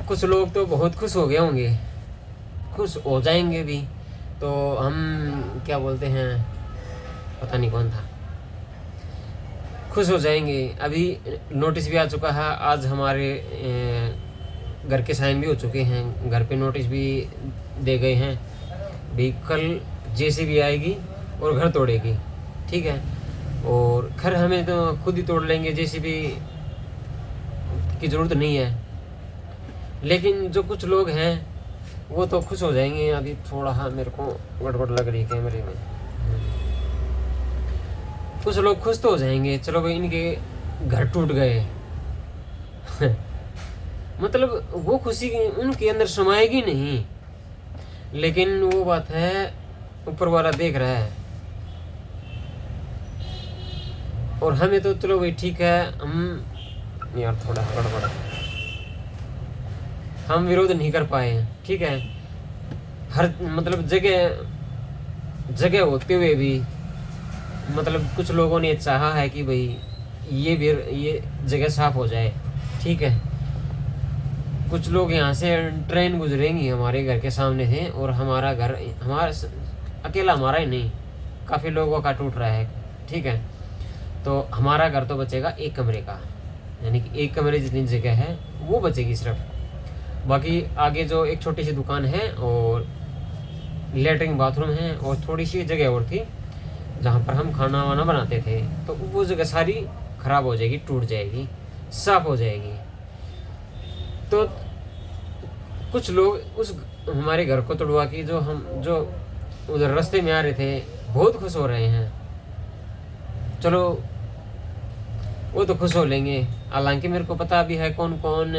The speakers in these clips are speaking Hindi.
कुछ लोग तो बहुत खुश हो गए होंगे, खुश हो जाएंगे भी। तो हम क्या बोलते हैं, पता नहीं कौन था, खुश हो जाएंगे। अभी नोटिस भी आ चुका है, आज हमारे घर के साइन भी हो चुके हैं, घर पे नोटिस भी दे गए हैं भी। कल जेसीबी आएगी और घर तोड़ेगी, ठीक है। और घर हमें तो खुद ही तोड़ लेंगे, जेसीबी की ज़रूरत नहीं है। लेकिन जो कुछ लोग हैं वो तो खुश हो जाएंगे। अभी थोड़ा हाँ मेरे को गड़बड़ लग रही है कैमरे में। कुछ लोग खुश तो हो जाएंगे, चलो भाई इनके घर टूट गए मतलब वो खुशी उनके अंदर समाएगी नहीं, लेकिन वो बात है ऊपर वाला देख रहा है। और हमें तो चलो भाई ठीक है, हम यार थोड़ा गड़बड़, हम विरोध नहीं कर पाए, ठीक है। हर मतलब जगह होते हुए भी मतलब कुछ लोगों ने चाहा है कि भाई ये जगह साफ हो जाए, ठीक है। कुछ लोग यहाँ से ट्रेन गुजरेंगी हमारे घर के सामने से, और हमारा घर अकेला हमारा ही नहीं, काफ़ी लोगों का टूट रहा है, ठीक है। तो हमारा घर तो बचेगा एक कमरे का, यानी कि एक कमरे जितनी जगह है वो बचेगी सिर्फ। बाकी आगे जो एक छोटी सी दुकान है और लेटरिन बाथरूम है और थोड़ी सी जगह और थी जहाँ पर हम खाना वाना बनाते थे, तो वो जगह सारी ख़राब हो जाएगी, टूट जाएगी, साफ हो जाएगी। तो कुछ लोग उस हमारे घर को तोड़वा के जो उधर रास्ते में आ रहे थे बहुत खुश हो रहे हैं। चलो वो तो खुश हो लेंगे। हालांकि मेरे को पता भी है कौन कौन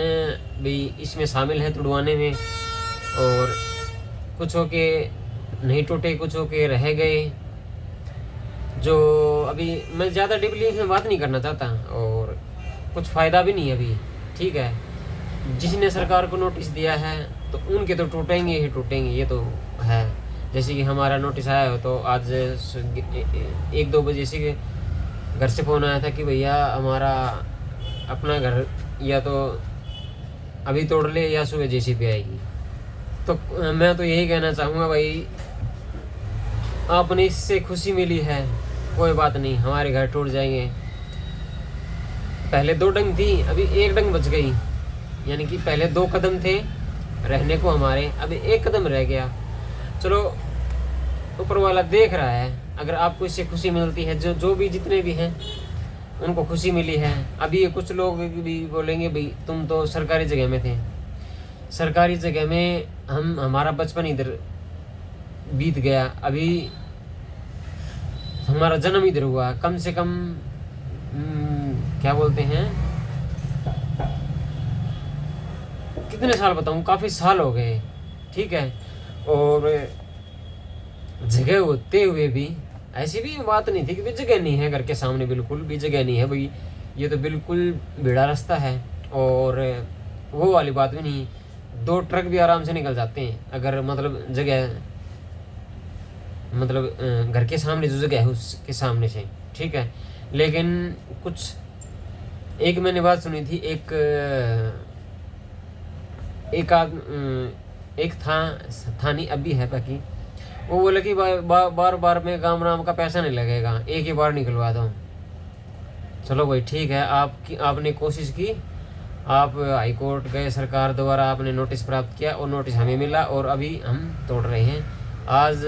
भी इसमें शामिल है तुड़वाने में, और कुछ हो के नहीं टूटे, कुछ हो के रह गए। जो अभी मैं ज़्यादा डीपली में बात नहीं करना चाहता, और कुछ फ़ायदा भी नहीं है अभी, ठीक है। जिसने सरकार को नोटिस दिया है तो उनके तो टूटेंगे ही टूटेंगे, ये तो है। जैसे कि हमारा नोटिस आया हो तो आज 1-2 बजे से घर से फ़ोन आया था कि भैया हमारा अपना घर या तो अभी तोड़ ले या सुबह जेसीबी आएगी। तो मैं तो यही कहना चाहूँगा भाई, आपने इससे खुशी मिली है, कोई बात नहीं, हमारे घर टूट जाएंगे। पहले 2 डंग थी, अभी 1 डंग बच गई, यानी कि पहले 2 कदम थे रहने को हमारे, अभी 1 कदम रह गया। चलो ऊपर वाला देख रहा है, अगर आपको इससे खुशी मिलती है, जो भी जितने भी हैं उनको खुशी मिली है। अभी ये कुछ लोग भी बोलेंगे भाई तुम तो सरकारी जगह में थे, सरकारी जगह में हमारा बचपन इधर बीत गया, अभी हमारा जन्म इधर हुआ, कम से कम क्या बोलते हैं कितने साल बताऊं, काफ़ी साल हो गए, ठीक है। और जगह होते हुए भी ऐसी भी बात नहीं थी कि जगह नहीं है, घर के सामने बिल्कुल भी जगह नहीं है भाई, ये तो बिल्कुल भिड़ा रास्ता है। और वो वाली बात भी नहीं, 2 ट्रक भी आराम से निकल जाते हैं अगर मतलब जगह मतलब घर के सामने जो जगह है उसके सामने से, ठीक है। लेकिन कुछ एक मैंने बात सुनी थी, एक था नहीं अभी है, बाकी वो बोले कि बार बार में काम राम का पैसा नहीं लगेगा, एक ही बार निकलवा दो। चलो भाई ठीक है, आपने कोशिश की, आप हाई कोर्ट गए, सरकार द्वारा आपने नोटिस प्राप्त किया और नोटिस हमें मिला, और अभी हम तोड़ रहे हैं। आज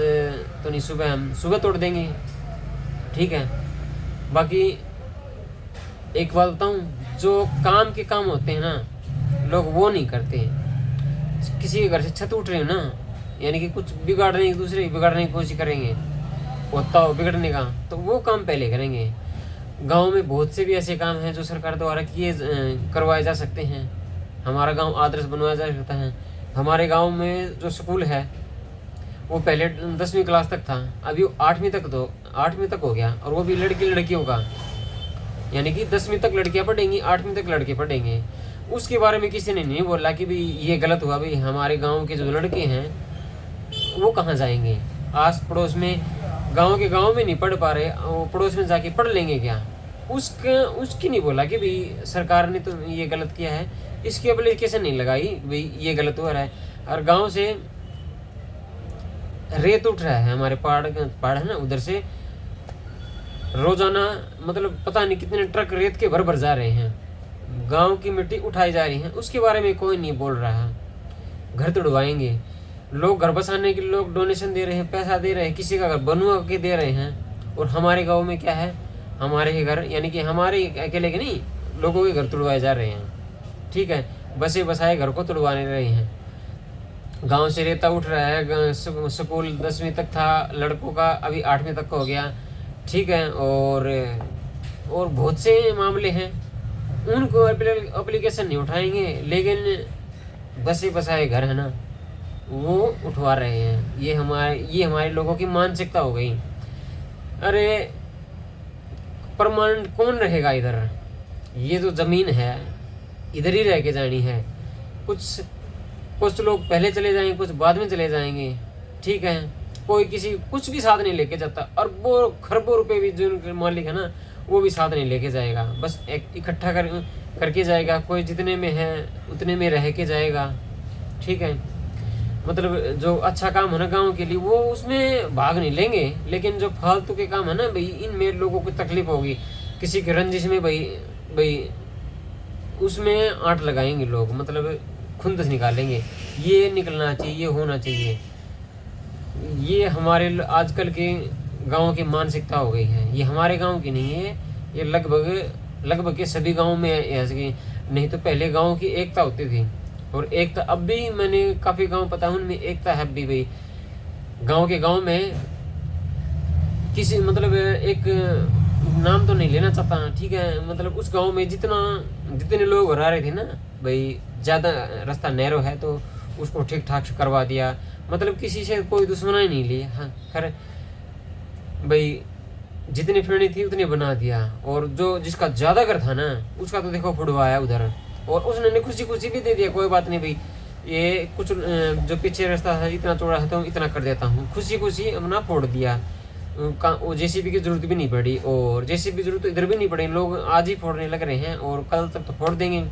तो नहीं, हम सुबह तोड़ देंगे, ठीक है। बाकी एक बात बताऊं, जो काम के काम होते हैं ना लोग वो नहीं करते। किसी के घर से छत उठ रही हो ना, यानी कि कुछ बिगाड़ने की, दूसरे बिगाड़ने की कोशिश करेंगे, होता हो बिगड़ने का, तो वो काम पहले करेंगे। गांव में बहुत से भी ऐसे काम हैं जो सरकार द्वारा करवाए जा सकते हैं। हमारा गांव आदर्श बनवाया जा सकता है। हमारे गांव में जो स्कूल है वो पहले 10वीं क्लास तक था, अभी 8वीं तक हो गया, और वो भी लड़कियों का, यानी कि 10वीं तक लड़कियां पढ़ेंगी, 8वीं तक लड़के पढ़ेंगे। उसके बारे में किसी ने नहीं बोला कि भाई ये गलत हुआ, भाई हमारे गाँव के जो लड़के हैं वो कहाँ जाएंगे, आस पड़ोस में गांव में नहीं पढ़ पा रहे, वो पड़ोस में जाके पढ़ लेंगे क्या? उसकी नहीं बोला कि भाई सरकार ने तो ये गलत किया है, इसकी एप्लीकेशन नहीं लगाई भाई ये गलत हो रहा है। और गांव से रेत उठ रहा है, हमारे पहाड़ है ना, उधर से रोजाना मतलब पता नहीं कितने ट्रक रेत के भर भर जा रहे हैं, गांव की मिट्टी उठाई जा रही है, उसके बारे में कोई नहीं बोल रहा। घर तोड़वाएंगे लोग, घर बसाने के लोग डोनेशन दे रहे हैं, पैसा दे रहे हैं, किसी का घर बनवा के दे रहे हैं, और हमारे गांव में क्या है, हमारे ही घर यानी कि हमारे अकेले के नहीं, लोगों के घर तोड़वाए जा रहे हैं। ठीक है, बसे बसाए घर को तोड़वाने रहे हैं। गांव से रेता उठ रहा है, स्कूल 10वीं तक था लड़कों का, अभी 8वीं तक हो गया। ठीक है, और बहुत से मामले हैं, उनको एप्लीकेशन नहीं उठाएंगे, लेकिन बसे बसाए घर है ना वो उठवा रहे हैं। ये हमारे लोगों की मानसिकता हो गई। अरे परमानेंट कौन रहेगा इधर, ये जो जमीन है इधर ही रह के जानी है। कुछ लोग पहले चले जाएंगे, कुछ बाद में चले जाएंगे। ठीक है, कोई किसी कुछ भी साथ नहीं लेके जाता, अरबों खरबों रुपए भी जो मालिक है ना वो भी साथ नहीं लेके जाएगा, बस एक इकट्ठा करके जाएगा। कोई जितने में है उतने में रह के जाएगा। ठीक है, मतलब जो अच्छा काम है ना गांव के लिए वो उसमें भाग नहीं लेंगे, लेकिन जो फालतू के काम है ना भाई, इनमें लोगों को तकलीफ होगी, किसी के रंजिश में भाई उसमें आंट लगाएंगे लोग, मतलब खुंदस निकालेंगे, ये निकलना चाहिए, ये होना चाहिए। ये हमारे आजकल के गाँव की मानसिकता हो गई है। ये हमारे गाँव की नहीं है, ये लगभग के सभी गाँव में ऐसे। नहीं तो पहले गाँव की एकता होती थी, और एकता अब भी मैंने काफ़ी गांव पता है उनमें एकता है भी भाई। गांव में किसी मतलब एक नाम तो नहीं लेना चाहता, ठीक है, मतलब उस गांव में जितने लोग रह रहे थे ना भाई, ज़्यादा रास्ता नैरो है तो उसको ठीक ठाक करवा दिया, मतलब किसी से कोई दुश्मनी नहीं ली। हाँ खैर भाई, जितनी फिरनी थी उतनी बना दिया, और जो जिसका ज़्यादा घर था ना उसका तो देखो फुड़वाया उधर, और उसने खुशी भी दे दिया, कोई बात नहीं भाई, ये कुछ जो पीछे रास्ता है इतना चौड़ा है तो इतना कर देता हूँ, खुशी अपना फोड़ दिया। वो जेसीबी की जरूरत भी नहीं पड़ी, और जेसीबी की जरूरत तो इधर भी नहीं पड़ी, लोग आज ही फोड़ने लग रहे हैं और कल तक तो फोड़ देंगे।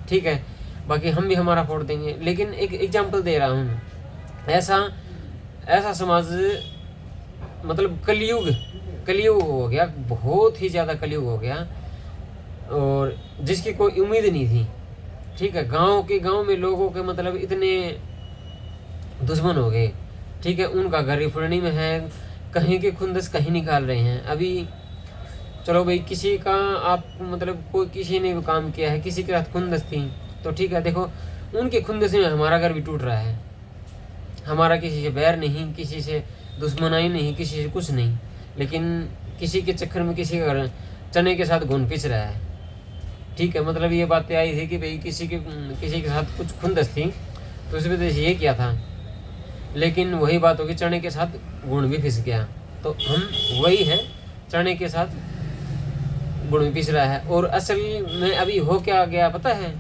ठीक है, बाकी हम भी हमारा फोड़ देंगे। लेकिन एक एग्जाम्पल दे रहा हूँ, ऐसा समाज मतलब कलयुग हो गया, बहुत ही ज़्यादा कलयुग हो गया, और जिसकी कोई उम्मीद नहीं थी। ठीक है, गांव में लोगों के मतलब इतने दुश्मन हो गए। ठीक है, उनका घर रिफरनी में है, कहीं के खुंदस कहीं निकाल रहे हैं। अभी चलो भाई, किसी का आप मतलब कोई किसी ने भी काम किया है, किसी के साथ खुंदस थी तो ठीक है, देखो उनके खुंदस में हमारा घर भी टूट रहा है। हमारा किसी से बैर नहीं, किसी से दुश्मनाई नहीं, किसी से कुछ नहीं, लेकिन किसी के चक्कर में किसी का घर चने के साथ घुन पिस रहा है। ठीक है, मतलब ये बातें आई थी कि भाई किसी के साथ कुछ खुंदस थी तो उस वजह से ये किया था, लेकिन वही बात होगी चने के साथ गुण भी फिस गया। तो हम वही है, चने के साथ गुण भी पिस रहा है। और असल में अभी हो क्या गया पता है,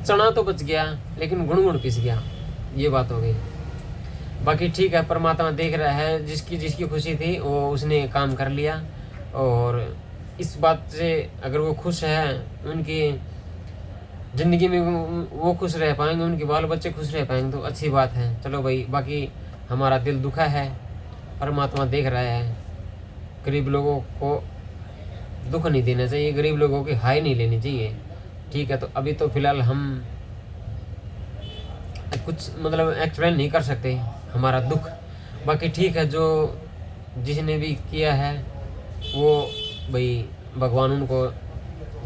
चना तो बच गया लेकिन गुण पिस गया, ये बात हो गई। बाकी ठीक है, परमात्मा देख रहा है, जिसकी खुशी थी वो उसने काम कर लिया, और इस बात से अगर वो खुश है, उनकी ज़िंदगी में वो खुश रह पाएंगे, उनके बाल बच्चे खुश रह पाएंगे तो अच्छी बात है। चलो भाई, बाकी हमारा दिल दुखा है, परमात्मा देख रहा है। गरीब लोगों को दुख नहीं देना चाहिए, गरीब लोगों की हाय नहीं लेनी चाहिए। ठीक है, तो अभी तो फिलहाल हम कुछ मतलब एक्सप्लेन नहीं कर सकते हमारा दुख। बाकी ठीक है, जो जिसने भी किया है वो भाई भगवान उनको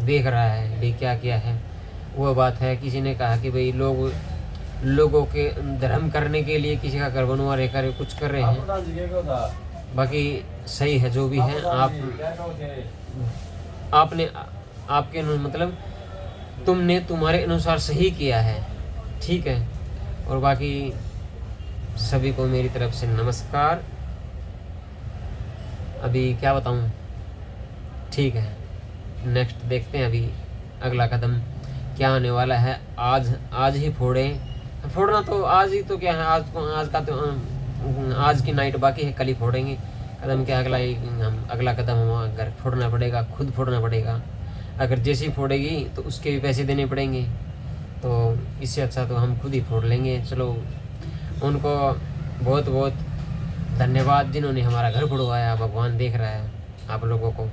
देख रहा है भाई क्या किया है, वो बात है। किसी ने कहा कि भाई लोगों के धर्म करने के लिए किसी का घर बनवा रहे कर कुछ कर रहे हैं। बाकी सही है जो भी है, आपके मतलब तुमने तुम्हारे अनुसार सही किया है। ठीक है, और बाकी सभी को मेरी तरफ से नमस्कार। अभी क्या बताऊं, ठीक है, नेक्स्ट देखते हैं अभी अगला कदम क्या आने वाला है। आज ही फोड़ना तो आज ही तो क्या है, आज की नाइट बाकी है, कल ही फोड़ेंगे। कदम क्या, अगला कदम हमें घर फोड़ना पड़ेगा, खुद फोड़ना पड़ेगा। अगर जैसी फोड़ेगी तो उसके भी पैसे देने पड़ेंगे, तो इससे अच्छा तो हम खुद ही फोड़ लेंगे। चलो, उनको बहुत बहुत धन्यवाद जिन्होंने हमारा घर फोड़वाया। भगवान देख रहा है आप लोगों को।